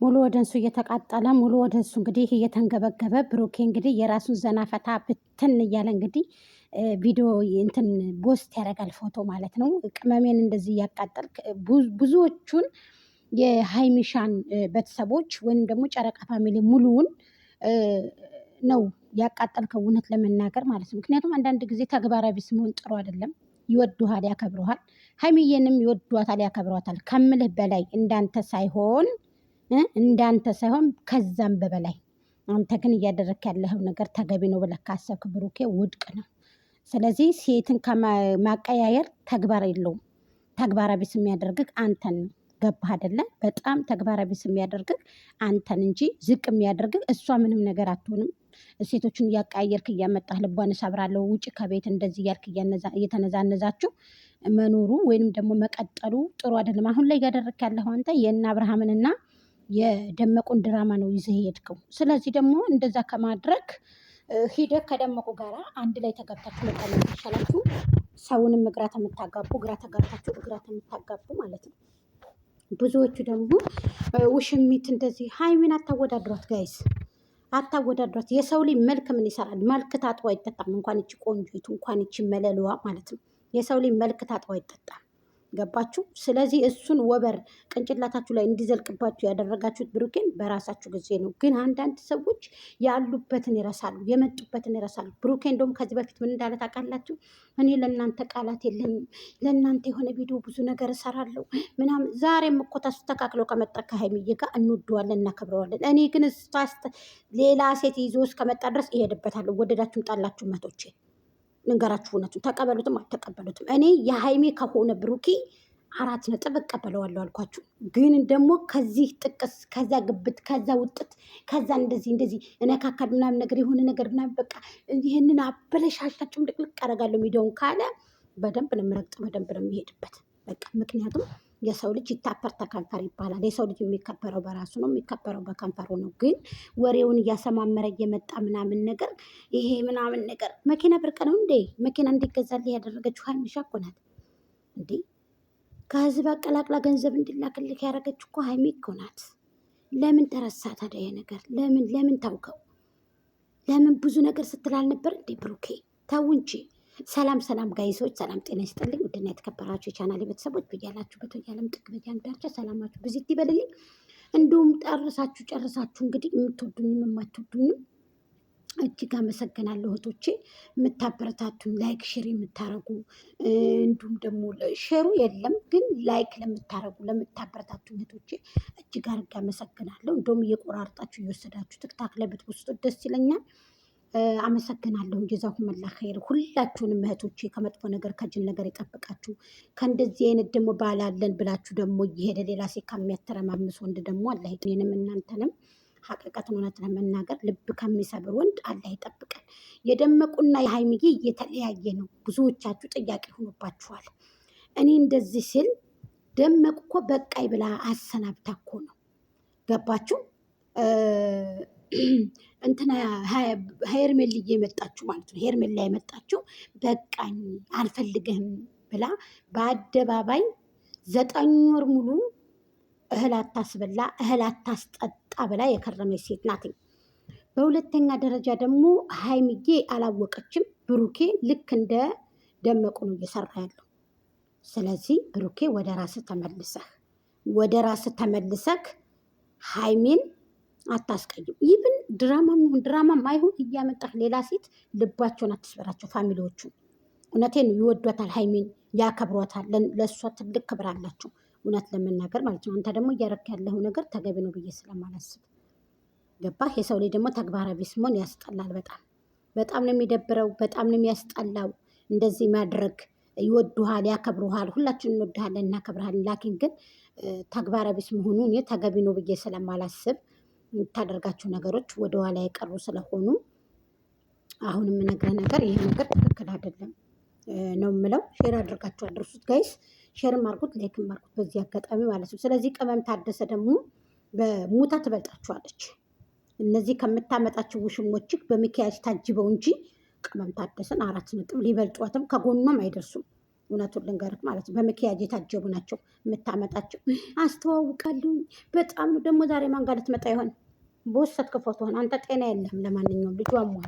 ሙሉ ወደንሱ እየተቃጠለ ሙሉ ወደንሱ እንግዲህ እየተንገበገበ ብሩኬ እንግዲህ የራሱን ዘና ፈታ ብትን እያለ እንግዲህ ቪዲዮ እንትን ቦስት ያደርጋል ፎቶ ማለት ነው። ቅመሜን እንደዚህ እያቃጠልክ ብዙዎቹን የሃይሚሻን ቤተሰቦች ወይም ደግሞ ጨረቃ ፋሚሊ ሙሉውን ነው ያቃጠልከው፣ እውነት ለመናገር ማለት ነው። ምክንያቱም አንዳንድ ጊዜ ተግባራዊ ቢስ መሆን ጥሩ አይደለም። ይወዱሃል፣ ያከብሩሃል። ሀይሚዬንም ይወዷታል፣ ያከብሯታል ከምልህ በላይ እንዳንተ ሳይሆን ከዛም በበላይ አንተ ግን እያደረክ ያለኸው ነገር ተገቢ ነው ብለህ ካሰብክ ብሩኬ ውድቅ ነው። ስለዚህ ሴትን ከማቀያየር ተግባር የለውም። ተግባራዊ ቢስ የሚያደርግህ አንተን ነው። ገባህ አይደለ? በጣም ተግባራዊ ቢስ የሚያደርግህ አንተን እንጂ ዝቅ የሚያደርግህ እሷ ምንም ነገር አትሆንም። ሴቶችን እያቀያየርክ እያመጣህ ልቧን እሰብራለሁ ውጭ ከቤት እንደዚህ እያልክ እየተነዛነዛችሁ መኖሩ ወይንም ደግሞ መቀጠሉ ጥሩ አይደለም። አሁን ላይ እያደረክ ያለኸው አንተ የእነ አብርሃምንና የደመቁን ድራማ ነው ይዘህ ሄድከው። ስለዚህ ደግሞ እንደዛ ከማድረግ ሂደህ ከደመቁ ጋራ አንድ ላይ ተጋብታችሁ መጣለት ይሻላችሁ። ሰውንም እግራት የምታጋቡ ግራ ተጋብታችሁ እግራት የምታጋቡ ማለት ነው። ብዙዎቹ ደግሞ ውሽሚት እንደዚህ ሀይሚን አታወዳድሯት ጋይስ፣ አታወዳድሯት። የሰው ልጅ መልክ ምን ይሰራል? መልክ ታጥቦ አይጠጣም። እንኳን ይቺ ቆንጆቱ እንኳን ይቺ መለለዋ ማለት ነው። የሰው ልጅ መልክ ታጥቦ አይጠጣም። ገባችሁ? ስለዚህ እሱን ወበር ቅንጭላታችሁ ላይ እንዲዘልቅባችሁ ያደረጋችሁት ብሩኬን በራሳችሁ ጊዜ ነው። ግን አንዳንድ ሰዎች ያሉበትን ይረሳሉ፣ የመጡበትን ይረሳሉ። ብሩኬ እንደውም ከዚህ በፊት ምን እንዳለ ታውቃላችሁ? እኔ ለእናንተ ቃላት የለኝም፣ ለእናንተ የሆነ ቪዲዮ ብዙ ነገር እሰራለሁ ምናምን። ዛሬም እኮ ተስተካክሎ ከመጣ ከሀይሚዬ ጋር እንወደዋለን፣ እናከብረዋለን። እኔ ግን ሌላ ሴት ይዞ እስከመጣ ድረስ ይሄድበታለሁ። ወደዳችሁም ጣላችሁ መቶቼ ንገራችሁ፣ እውነቱን ተቀበሉትም አልተቀበሉትም እኔ የሀይሜ ከሆነ ብሩኬ 4 ነጥብ እቀበለዋለሁ አልኳችሁ። ግን ደግሞ ከዚህ ጥቅስ ከዛ ግብት ከዛ ውጥት ከዛ እንደዚህ እነካካል ምናምን ነገር የሆነ ነገር ምናምን በቃ ይህንን አበለሻሻችሁ ልቅልቅ አደርጋለሁ ሚዲያውን ካለ በደንብ ነው የምረግጥ፣ በደንብ ነው የሚሄድበት። በቃ ምክንያቱም የሰው ልጅ ይታፈር ተከንፈር ይባላል። የሰው ልጅ የሚከበረው በራሱ ነው፣ የሚከበረው በከንፈሩ ነው። ግን ወሬውን እያሰማመረ እየመጣ ምናምን ነገር ይሄ ምናምን ነገር መኪና ብርቅ ነው እንዴ? መኪና እንዲገዛልህ ያደረገችው ሀይሚሻ እኮ ናት እንዴ? ከህዝብ አቀላቅላ ገንዘብ እንዲላክልህ ያደረገችው እኮ ሀይሚ እኮ ናት። ለምን ተረሳ ታዲያ ይሄ ነገር? ለምን ታውከው? ለምን ብዙ ነገር ስትል አልነበር እንዴ ብሩኬ? ተው እንጂ። ሰላም ጋይሶች፣ ሰላም ጤና ይስጥልኝ። ውድና የተከበራችሁ የቻናል ቤተሰቦች ብያላችሁበት የዓለም ጥግ በያንዳርቻ ሰላማችሁ ብዚት ይበልልኝ። እንዲሁም ጨርሳችሁ እንግዲህ የምትወዱኝም የማትወዱኝም እጅግ አመሰግናለሁ እህቶቼ፣ የምታበረታቱኝ ላይክ ሼር የምታረጉ እንዲሁም ደግሞ ሼሩ የለም ግን ላይክ ለምታበረታቱኝ እህቶቼ እጅግ አድርጌ አመሰግናለሁ። እንደውም እየቆራርጣችሁ እየወሰዳችሁ ትክታክ ላይ ብትወስዱት ደስ ይለኛል። አመሰግናለሁ። ጀዛኩሙላህ ኸይር። ሁላችሁንም እህቶቼ ከመጥፎ ነገር ከጅል ነገር ይጠብቃችሁ። ከእንደዚህ አይነት ደግሞ ባላለን ብላችሁ ደግሞ እየሄደ ሌላ ሴት ከሚያተረማምስ ወንድ ደግሞ አላህ እኔንም እናንተንም ሀቂቀትን እውነት ለመናገር ልብ ከሚሰብር ወንድ አላህ ይጠብቀን። የደመቁና የሀይሚዬ እየተለያየ ነው። ብዙዎቻችሁ ጥያቄ ሆኖባችኋል። እኔ እንደዚህ ስል ደመቁ እኮ በቃይ ብላ አሰናብታ እኮ ነው። ገባችሁ? እንትና ሄርሜልዬ የመጣችሁ ማለት ነው። ሄርሜላ የመጣችሁ በቃኝ አልፈልግህም ብላ በአደባባይ 9 ወር ሙሉ እህል አታስበላ እህል አታስጠጣ ብላ የከረመች ሴት ናት። በሁለተኛ ደረጃ ደግሞ ሀይሚዬ አላወቀችም። ብሩኬ ልክ እንደ ደመቁ ነው እየሰራ ያለው። ስለዚህ ብሩኬ ወደ ራስህ ተመልሰህ ሀይሚን አታስቀይም። ይብን ድራማ ማይሆን እያመጣህ ሌላ ሴት ልባቸውን አትስበራቸው። ፋሚሊዎቹ እውነቴን ይወዷታል፣ ሀይሚን ያከብሯታል። ለእሷ ትልቅ ክብር አላቸው። እውነት ለመናገር ማለት ነው። አንተ ደግሞ እያረክ ያለው ነገር ተገቢ ነው ብዬ ስለማላስብ ገባህ? የሰው ልጅ ደግሞ ተግባራዊ ቢስ መሆን ያስጠላል። በጣም ነው የሚደብረው፣ በጣም ነው የሚያስጠላው። እንደዚህ ማድረግ ይወዱሃል፣ ያከብሩሃል። ሁላችን እንወድሃለን፣ እናከብርሃለን። ላኪን ግን ተግባራዊ ቢስ መሆኑ እኔ ተገቢ ነው ብዬ ስለማላስብ የምታደርጋቸው ነገሮች ወደኋላ የቀሩ ስለሆኑ አሁን የምነግርህ ነገር ይሄ ነገር ትክክል አይደለም ነው የምለው። ሼር አድርጋችሁ አድርሱት ጋይስ። ሼርም አድርጉት፣ ላይክም አድርጉት በዚህ አጋጣሚ ማለት ነው። ስለዚህ ቅመም ታደሰ ደግሞ በሙታ ትበልጣችኋለች። እነዚህ ከምታመጣቸው ውሽሞችህ በሚኪያጅ ታጅበው እንጂ ቅመም ታደሰን 4 ነጥብ ሊበልጧትም ከጎኗም አይደርሱም። እውነቱን ልንገርህ ማለት ነው። በመኪያጅ የታጀቡ ናቸው የምታመጣቸው። አስተዋውቃለሁኝ በጣም ነው ደግሞ ዛሬ ማን ጋር ልትመጣ ይሆን? በወሰድክ ፎቶህን አንተ ጤና የለህም። ለማንኛውም ልጁ አሟል